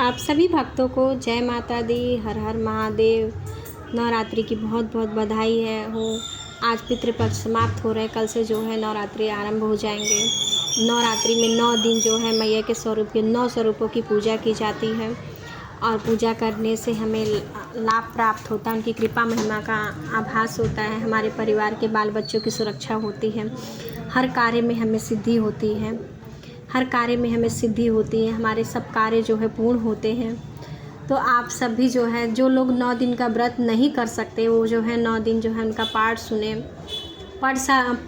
आप सभी भक्तों को जय माता दी, हर हर महादेव। नवरात्रि की बहुत बहुत बधाई है हो। आज पितृपक्ष समाप्त हो रहे, कल से जो है नवरात्रि आरंभ हो जाएंगे। नवरात्रि में 9 दिन जो है मैया के स्वरूप के 9 स्वरूपों की पूजा की जाती है और पूजा करने से हमें लाभ प्राप्त होता है, उनकी कृपा महिमा का आभास होता है। हमारे परिवार के बाल बच्चों की सुरक्षा होती है, हर कार्य में हमें सिद्धि होती है, हमारे सब कार्य जो है पूर्ण होते हैं। तो आप सभी जो है, जो लोग 9 दिन का व्रत नहीं कर सकते, वो जो है 9 दिन जो है उनका पाठ सुने।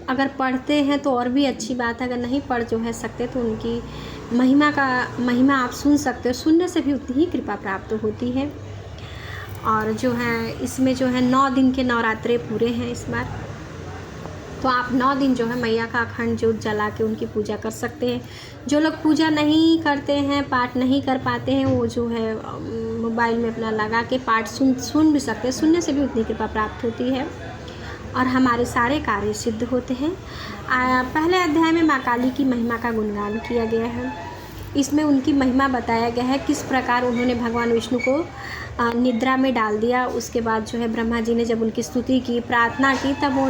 अगर पढ़ते हैं तो और भी अच्छी बात है, अगर नहीं पढ़ जो है सकते तो उनकी महिमा आप सुन सकते हो। सुनने से भी उतनी ही कृपा प्राप्त होती है। और जो है इसमें जो है 9 दिन के नवरात्रे पूरे हैं इस बार, तो आप 9 दिन जो है मैया का अखंड ज्योत जला के उनकी पूजा कर सकते हैं। जो लोग पूजा नहीं करते हैं, पाठ नहीं कर पाते हैं, वो जो है मोबाइल में अपना लगा के पाठ सुन भी सकते हैं। सुनने से भी उतनी कृपा प्राप्त होती है और हमारे सारे कार्य सिद्ध होते हैं। पहले अध्याय में माँ काली की महिमा का गुणगान किया गया है। इसमें उनकी महिमा बताया गया है, किस प्रकार उन्होंने भगवान विष्णु को निद्रा में डाल दिया। उसके बाद जो है ब्रह्मा जी ने जब उनकी स्तुति की, प्रार्थना की, तब वो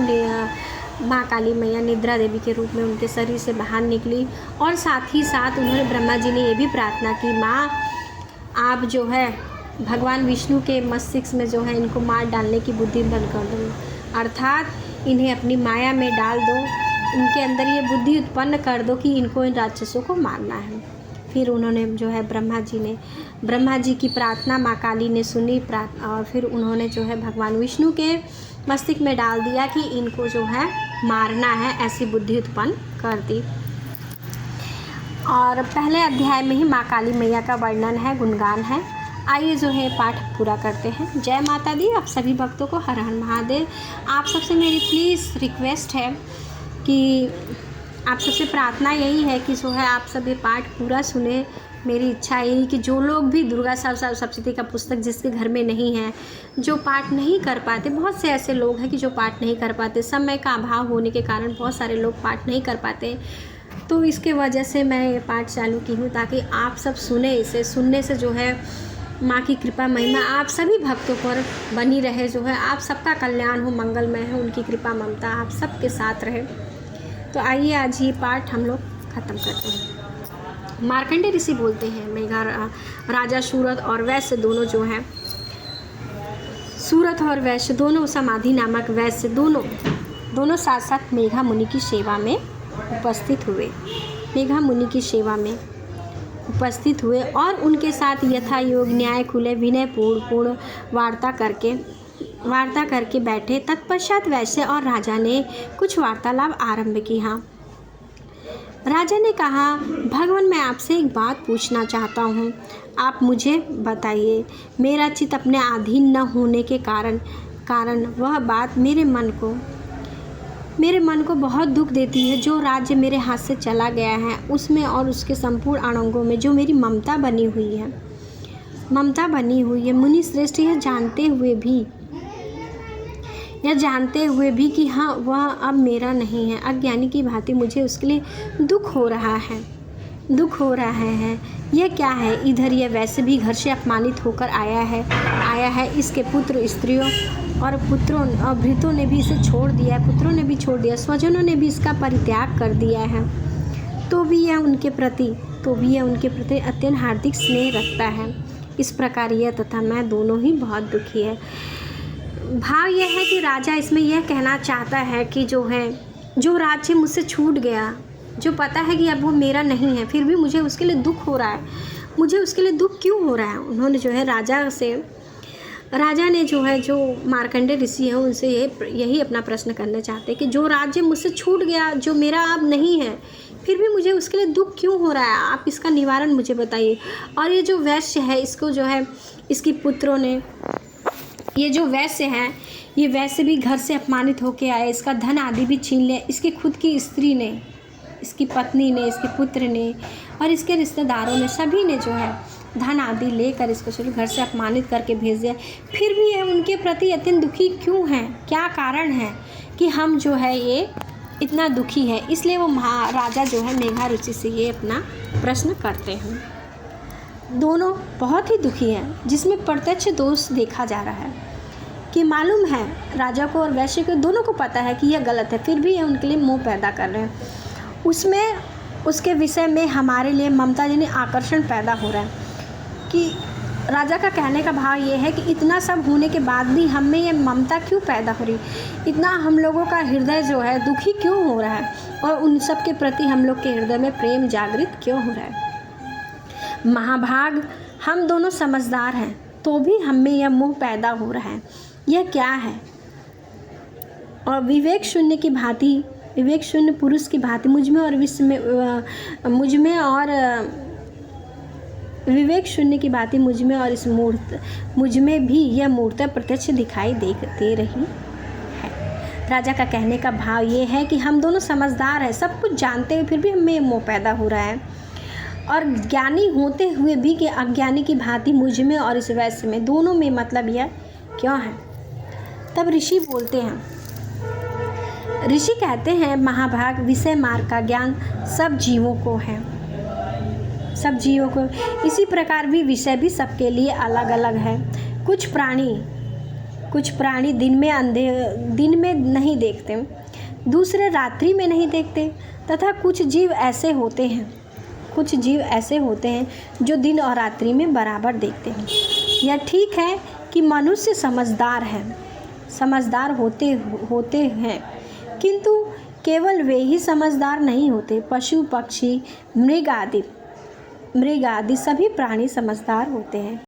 माँ काली मैया निद्रा देवी के रूप में उनके शरीर से बाहर निकली। और साथ ही साथ उन्होंने ब्रह्मा जी ने ये भी प्रार्थना की, माँ आप जो है भगवान विष्णु के मस्तिष्क में जो है इनको मार डालने की बुद्धि बंद कर दो, अर्थात इन्हें अपनी माया में डाल दो, इनके अंदर ये बुद्धि उत्पन्न कर दो कि इनको इन राक्षसों को मारना है। फिर उन्होंने जो है ब्रह्मा जी की प्रार्थना माँ काली ने सुनी और फिर उन्होंने जो है भगवान विष्णु के मस्तिष्क में डाल दिया कि इनको जो है मारना है, ऐसी बुद्धि उत्पन्न कर दी। और पहले अध्याय में ही माँ काली मैया का वर्णन है, गुणगान है। आइए जो है पाठ पूरा करते हैं। जय माता दी। आप सभी भक्तों को हर हर महादेव। आप सबसे मेरी प्लीज़ रिक्वेस्ट है कि आप सबसे प्रार्थना यही है कि जो है आप सभी पाठ पूरा सुने। मेरी इच्छा यही कि जो लोग भी दुर्गा सप्तशती का पुस्तक जिसके घर में नहीं है, जो पाठ नहीं कर पाते, बहुत से ऐसे लोग हैं कि जो पाठ नहीं कर पाते, समय का अभाव होने के कारण बहुत सारे लोग पाठ नहीं कर पाते, तो इसके वजह से मैं ये पाठ चालू की हूँ ताकि आप सब सुने। इसे सुनने से जो है माँ की कृपा महिमा आप सभी भक्तों पर बनी रहे, जो है आप सबका कल्याण हो, मंगलमय हो, उनकी कृपा ममता आप सबके साथ रहे। तो आइए आज ये पाठ हम लोग ख़त्म करते हैं। मार्कंडेय ऋषि बोलते हैं, मेघा राजा सूरत और वैश्य दोनों जो हैं, सूरत और वैश्य दोनों, समाधि नामक वैश्य दोनों साथ साथ मेघा मुनि की सेवा में उपस्थित हुए और उनके साथ यथा योग न्याय खुले विनय पूर्ण वार्ता करके बैठे। तत्पश्चात वैश्य और राजा ने कुछ वार्तालाप आरंभ किया। राजा ने कहा, भगवान मैं आपसे एक बात पूछना चाहता हूँ, आप मुझे बताइए। मेरा चित्त अपने अधीन न होने के कारण वह बात मेरे मन को बहुत दुख देती है। जो राज्य मेरे हाथ से चला गया है उसमें और उसके संपूर्ण अणंगों में जो मेरी ममता बनी हुई है, मुनि श्रेष्ठ यह जानते हुए भी कि हाँ वह अब मेरा नहीं है, अज्ञानी की भांति मुझे उसके लिए दुख हो रहा है। यह क्या है? इधर यह वैसे भी घर से अपमानित होकर आया है। इसके पुत्र स्त्रियों और भृतों ने भी इसे छोड़ दिया, पुत्रों ने भी छोड़ दिया, स्वजनों ने भी इसका परित्याग कर दिया है। तो भी यह उनके प्रति अत्यंत हार्दिक स्नेह रखता है। इस प्रकार यह तथा मैं दोनों ही बहुत दुखी है। भाव यह है कि राजा इसमें यह कहना चाहता है कि जो राज्य मुझसे छूट गया, जो पता है कि अब वो मेरा नहीं है, फिर भी मुझे उसके लिए दुख हो रहा है। मुझे उसके लिए दुख क्यों हो रहा है? उन्होंने जो है राजा ने जो मार्कंडेय ऋषि हैं उनसे यही अपना प्रश्न करना चाहते हैं कि जो राज्य मुझसे छूट गया, जो मेरा अब नहीं है, फिर भी मुझे उसके लिए दुख क्यों हो रहा है? आप इसका निवारण मुझे बताइए। और ये जो वैश्य है, इसको जो है इसकी पुत्रों ने, ये जो वैश्य है, ये वैश्य भी घर से अपमानित होके आए, इसका धन आदि भी छीन लिया। इसकी खुद की स्त्री ने, इसकी पत्नी ने, इसके पुत्र ने और इसके रिश्तेदारों ने, सभी ने जो है धन आदि लेकर इसको सिर्फ घर से अपमानित करके भेज दिया। फिर भी यह उनके प्रति अत्यंत दुखी क्यों हैं? क्या कारण है कि हम जो है ये इतना दुखी है? इसलिए वो महाराजा जो है मेघा ऋषि से ये अपना प्रश्न करते हैं। दोनों बहुत ही दुखी हैं, जिसमें प्रत्यक्ष दोष देखा जा रहा है कि मालूम है राजा को और वैश्य को, दोनों को पता है कि यह गलत है, फिर भी ये उनके लिए मोह पैदा कर रहे हैं। उसमें उसके विषय में हमारे लिए ममता यानी आकर्षण पैदा हो रहा है कि राजा का कहने का भाव ये है कि इतना सब होने के बाद भी हम में ये ममता क्यों पैदा हो रही, इतना हम लोगों का हृदय जो है दुखी क्यों हो रहा है और उन सब के प्रति हम लोग के हृदय में प्रेम जागृत क्यों हो रहा है। महाभाग हम दोनों समझदार हैं तो भी हम में यह मोह पैदा हो रहा है, यह क्या है। और विवेक शून्य की भांति, विवेक शून्य पुरुष की भांति मुझमें और विश्व में विवेक शून्य की बातें मुझमें और इस मुझमें भी यह मूर्ति प्रत्यक्ष दिखाई दे रही है। राजा का कहने का भाव ये है कि हम दोनों समझदार हैं, सब कुछ जानते हुए फिर भी हमें मोह पैदा हो रहा है, और ज्ञानी होते हुए भी कि अज्ञानी की भांति मुझमें और इस वैश्य में, दोनों में मतलब यह क्यों है। तब ऋषि बोलते हैं, ऋषि कहते हैं महाभाग विषय मार्ग का ज्ञान सब जीवों को है, सब जीवों को। इसी प्रकार भी विषय भी सबके लिए अलग अलग है। कुछ प्राणी दिन में नहीं देखते, दूसरे रात्रि में नहीं देखते, तथा कुछ जीव ऐसे होते हैं जो दिन और रात्रि में बराबर देखते हैं। यह ठीक है कि मनुष्य समझदार होते हैं, किंतु केवल वे ही समझदार नहीं होते, पशु पक्षी मृग आदि सभी प्राणी समझदार होते हैं।